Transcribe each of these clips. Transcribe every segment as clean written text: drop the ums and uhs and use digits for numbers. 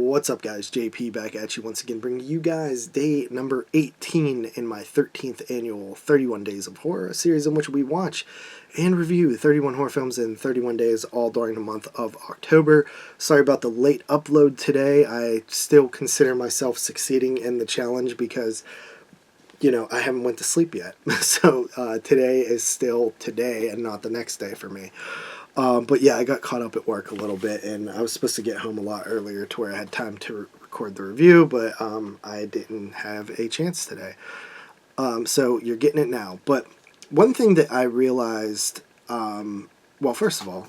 What's up, guys? JP back at you once again, bringing you guys day number 18 in my 13th annual 31 Days of Horror series, in which we watch and review 31 horror films in 31 days, all during the month of October. Sorry about the late upload today. I still consider myself succeeding in the challenge because, you know, I haven't went to sleep yet. So today is still today and not the next day for me. But yeah, I got caught up at work a little bit, and I was supposed to get home a lot earlier to where I had time to record the review, but I didn't have a chance today. So you're getting it now. But one thing that I realized, well, first of all,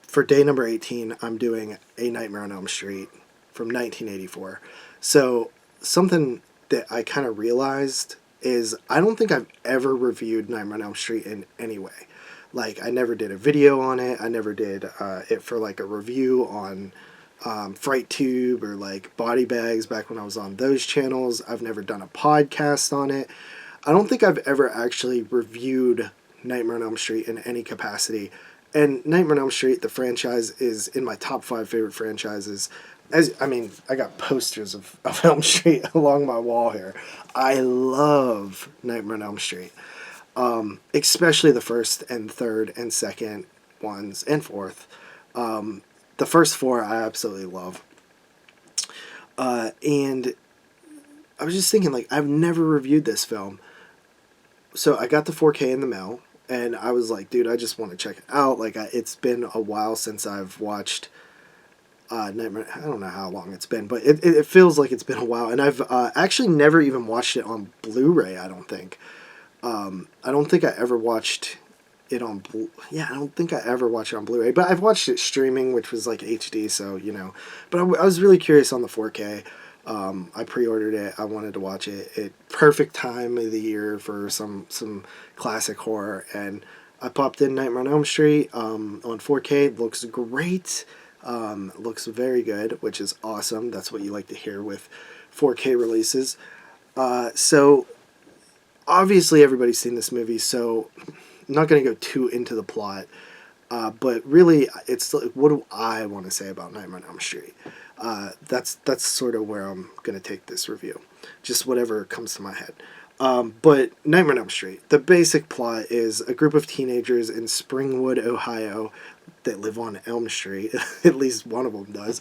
for day number 18, I'm doing A Nightmare on Elm Street from 1984. So something that I kind of realized is I don't think I've ever reviewed Nightmare on Elm Street in any way. Like, I never did a video on it. I never did it for, like, a review on FrightTube or, like, Body Bags back when I was on those channels. I've never done a podcast on it. I don't think I've ever actually reviewed Nightmare on Elm Street in any capacity. And Nightmare on Elm Street, the franchise, is in my top 5 favorite franchises. I got posters of Elm Street along my wall here. I love Nightmare on Elm Street. Especially the first and third and second ones and fourth. The first 4 I absolutely love. And I was just thinking, like, I've never reviewed this film. So I got the 4K in the mail, and I was like, dude, I just want to check it out. Like, it's been a while since I've watched Nightmare. I don't know how long it's been, but it feels like it's been a while. And I've actually never even watched it on Blu-ray, I don't think. I don't think I ever watched it on I don't think I ever watched it on Blu-ray, but I've watched it streaming, which was like HD, so, you know. But I was really curious on the 4K. I pre-ordered it. I wanted to watch it. Perfect time of the year for some classic horror, and I popped in Nightmare on Elm Street on 4K. It looks great. Looks very good, which is awesome. That's what you like to hear with 4K releases. So obviously everybody's seen this movie, so I'm not going to go too into the plot. But really, it's like, what do I want to say about Nightmare on Elm Street? That's sort of where I'm going to take this review. Just whatever comes to my head. But Nightmare on Elm Street, the basic plot is a group of teenagers in Springwood, Ohio, that live on Elm Street, at least one of them does,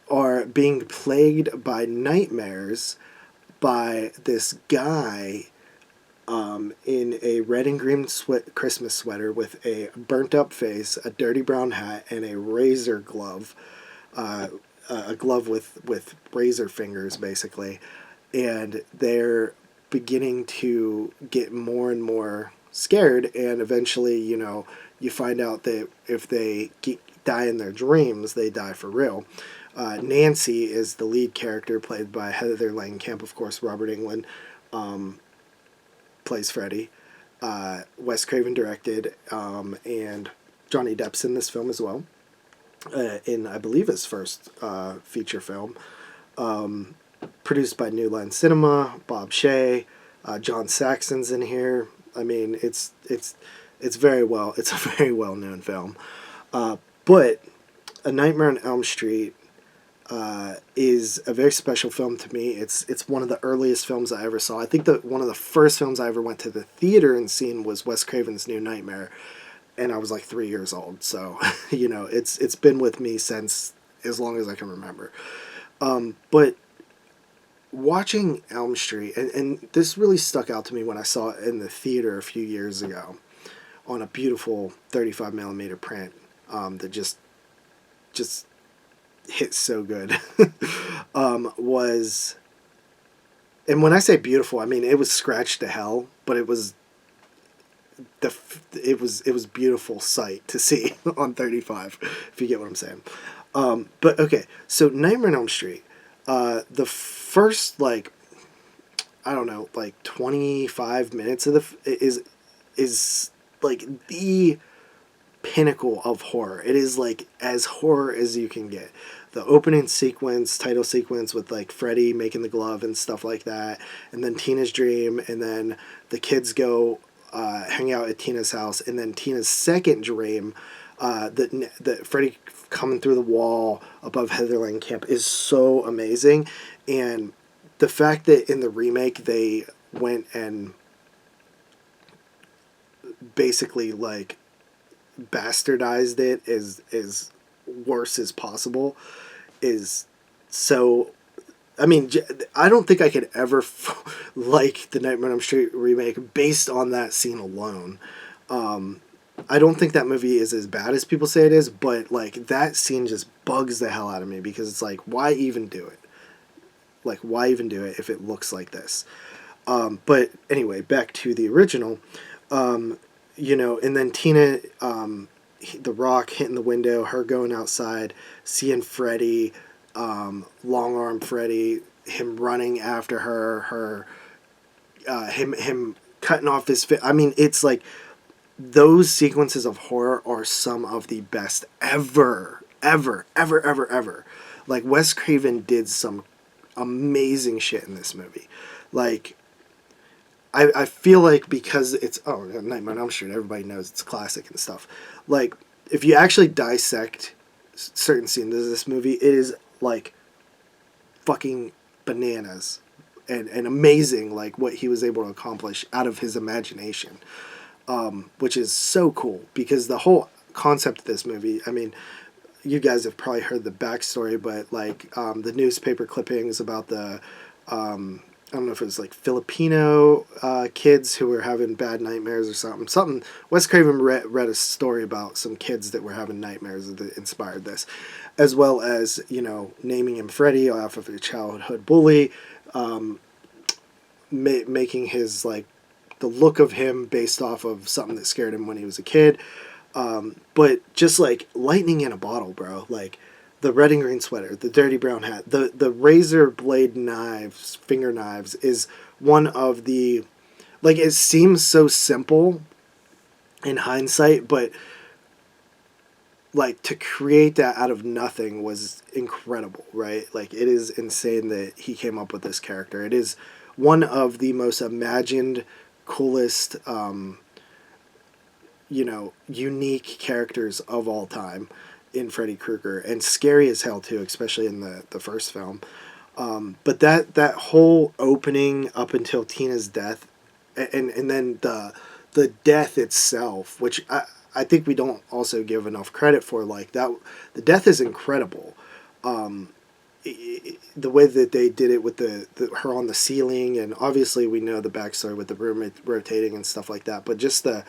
are being plagued by nightmares by this guy in a red and green Christmas sweater with a burnt up face, a dirty brown hat, and a razor glove, a glove with razor fingers, basically. And they're beginning to get more and more scared, and eventually, you know, you find out that if they die in their dreams, they die for real. Nancy is the lead character, played by Heather Langenkamp. Of course, Robert Englund plays Freddy. Wes Craven directed, and Johnny Depp's in this film as well. In, I believe, his first feature film. Produced by New Line Cinema, Bob Shea, John Saxon's in here. I mean, it's a very well known film. But A Nightmare on Elm Street is a very special film to me. It's one of the earliest films I ever saw. I think that one of the first films I ever went to the theater and seen was Wes Craven's New Nightmare, and I was like 3 years old. So, you know, it's been with me since as long as I can remember. But watching Elm Street, and this really stuck out to me when I saw it in the theater a few years ago on a beautiful 35mm print that just hits so good. Was, and when I say beautiful, I mean it was scratched to hell, but it was beautiful sight to see on 35, if you get what I'm saying. But okay, so Nightmare on Elm Street, the first, like, I don't know, like 25 minutes of is like the pinnacle of horror. It is like as horror as you can get. The opening sequence, title sequence with like Freddy making the glove and stuff like that, and then Tina's dream, and then the kids go hang out at Tina's house, and then Tina's second dream, that Freddy coming through the wall above Heatherland Camp is so amazing. And the fact that in the remake they went and basically like bastardized it as worse as possible is so. I mean, I don't think I could ever like the Nightmare on Elm Street remake based on that scene alone. I don't think that movie is as bad as people say it is, but like that scene just bugs the hell out of me because it's like, why even do it? Like, why even do it if it looks like this? But anyway, back to the original. You know, and then Tina, the Rock hitting the window, her going outside, seeing Freddy, long arm Freddy, him running after her, him cutting off his I mean, it's like those sequences of horror are some of the best ever. Like Wes Craven did some amazing shit in this movie. Like I feel like because it's Nightmare on Elm Street, everybody knows it's classic and stuff. Like if you actually dissect certain scenes of this movie, it is like fucking bananas and amazing, like what he was able to accomplish out of his imagination, which is so cool because the whole concept of this movie, I mean, you guys have probably heard the backstory, but like the newspaper clippings about the I don't know if it was like Filipino kids who were having bad nightmares or something. Wes Craven read a story about some kids that were having nightmares that inspired this, as well as, you know, naming him Freddy off of a childhood bully, making his, like, the look of him based off of something that scared him when he was a kid. But just like lightning in a bottle, bro. Like, the red and green sweater, the dirty brown hat, the razor blade knives, finger knives is one of the, like, it seems so simple in hindsight, but like to create that out of nothing was incredible, right? Like it is insane that he came up with this character. It is one of the most imagined, coolest, you know, unique characters of all time in Freddy Krueger, and scary as hell too, especially in the first film. But that whole opening up until Tina's death, and then the death itself, which I think we don't also give enough credit for. Like that, the death is incredible. The way that they did it with the her on the ceiling, and obviously we know the backstory with the room rotating and stuff like that. But just the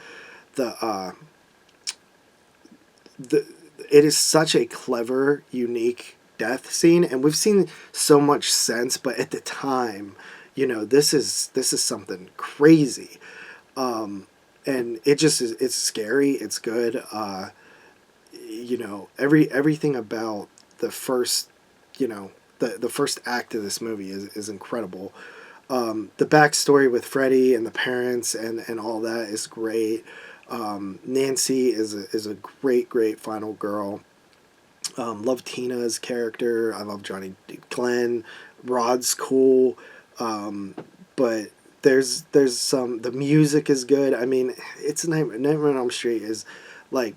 it is such a clever, unique death scene, and we've seen so much since, but at the time, you know, this is something crazy. And it just is, it's scary, it's good. You know, everything about the first, you know, the first act of this movie is incredible. The backstory with Freddy and the parents and all that is great. Nancy is a great final girl. Love Tina's character. I love Johnny Glenn. Rod's cool. But there's some, the music is good. I mean, it's Nightmare on Elm Street is like,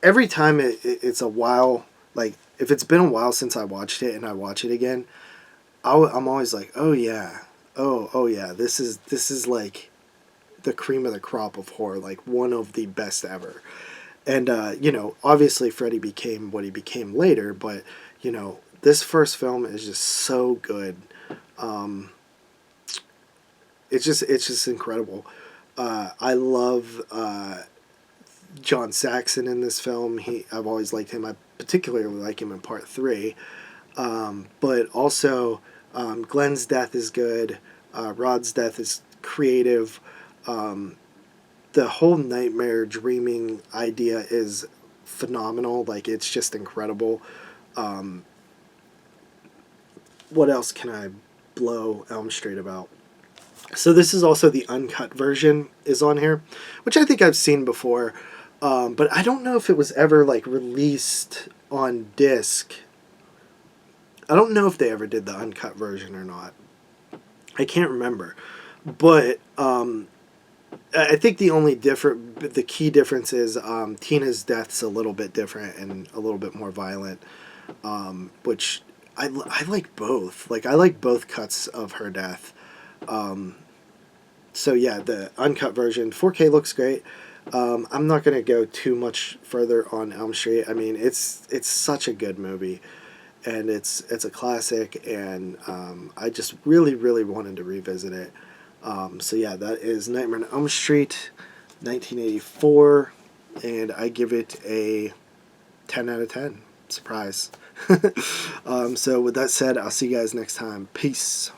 every time it's a while, like if it's been a while since I watched it and I watch it again, I'm always like, oh yeah, oh yeah, this is like the cream of the crop of horror, like one of the best ever. And you know, obviously Freddy became what he became later, but you know, this first film is just so good. It's just incredible. I love John Saxon in this film. I've always liked him. I particularly like him in Part 3. But also, Glenn's death is good. Rod's death is creative. The whole nightmare dreaming idea is phenomenal. Like, it's just incredible. What else can I blow Elm Street about? So this is also the uncut version is on here, which I think I've seen before. But I don't know if it was ever like released on disc. I don't know if they ever did the uncut version or not. I can't remember. But I think the key difference is Tina's death's a little bit different and a little bit more violent, which I like both. Like I like both cuts of her death. So yeah, the uncut version, 4K looks great. I'm not gonna go too much further on Elm Street. I mean, it's such a good movie, and it's a classic, and I just really wanted to revisit it. So yeah, that is Nightmare on Elm Street, 1984, and I give it a 10 out of 10. Surprise. So with that said, I'll see you guys next time. Peace.